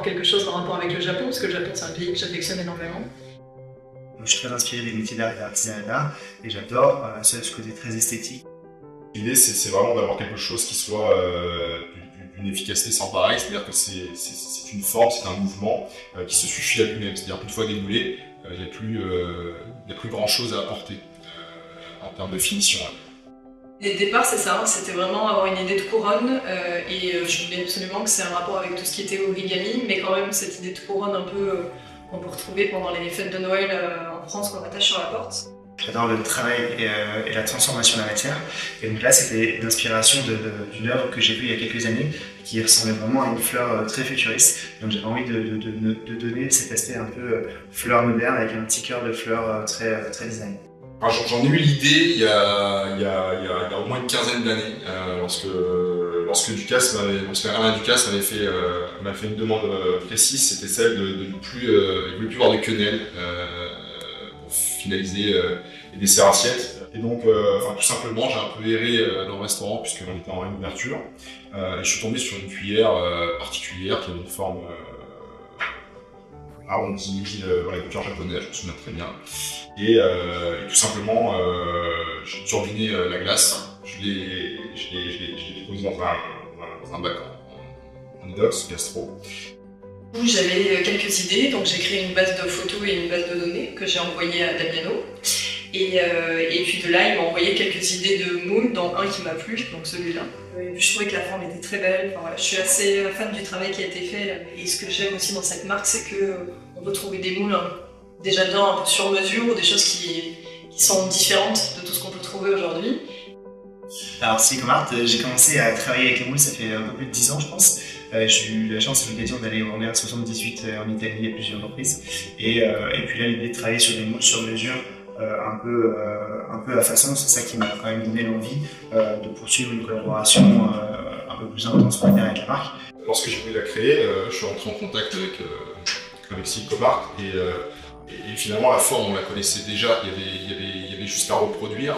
quelque chose en rapport avec le Japon, parce que le Japon c'est un pays que j'affectionne énormément. Je suis très inspiré des métiers d'art et d'artisanat d'art, et j'adore ce côté très esthétique. L'idée, c'est vraiment d'avoir quelque chose qui soit d'une efficacité sans pareil, c'est-à-dire que c'est une forme, c'est un mouvement qui se suffit à lui-même. C'est-à-dire qu'une fois démoulé, il n'y a plus grand-chose à apporter en termes de finition. Et le départ, c'est ça, c'était vraiment avoir une idée de couronne, et je voulais absolument que c'est un rapport avec tout ce qui était origami, mais quand même cette idée de couronne un peu qu'on peut retrouver pendant les fêtes de Noël en France qu'on attache sur la porte. J'adore le travail et la transformation de la matière. Et donc là, c'était l'inspiration d'une œuvre que j'ai vue il y a quelques années, qui ressemblait vraiment à une fleur très futuriste. Donc j'avais envie de donner cet aspect un peu fleur moderne avec un petit cœur de fleurs très design. J'en ai eu l'idée il y a au moins une quinzaine d'années, lorsque Alain Ducasse m'a fait une demande précise, c'était celle de ne plus, il voulait plus voir de quenelle pour finaliser les desserts assiettes. Et donc, tout simplement, j'ai un peu erré dans le restaurant puisqu'on était en réouverture. Et je suis tombé sur une cuillère particulière qui avait une forme arrondi, de cœur japonais, je me souviens très bien. Et tout simplement, j'ai turbiné la glace, je l'ai déposé dans un bac en inox, gastro. J'avais quelques idées, donc j'ai créé une base de photos et une base de données que j'ai envoyée à Damiano. Et puis de là, il m'a envoyé quelques idées de moules, dont un qui m'a plu, donc celui-là. Je trouvais que la forme était très belle. Enfin, voilà, je suis assez fan du travail qui a été fait. Et ce que j'aime aussi dans cette marque, c'est qu'on peut trouver des moules déjà un peu sur mesure, ou des choses qui sont différentes de tout ce qu'on peut trouver aujourd'hui. Alors, Silicon Art, j'ai commencé à travailler avec les moules, ça fait un peu plus de 10 ans, je pense. J'ai eu la chance et l'occasion d'aller en R 78 en Italie à plusieurs reprises. Et puis là, l'idée de travailler sur des moules sur mesure, un peu à façon, c'est ça qui m'a quand même donné l'envie de poursuivre une collaboration un peu plus intense avec la marque. Lorsque j'ai voulu la créer, je suis entré en contact avec Silicon Art et finalement la forme on la connaissait déjà, il y avait juste à reproduire.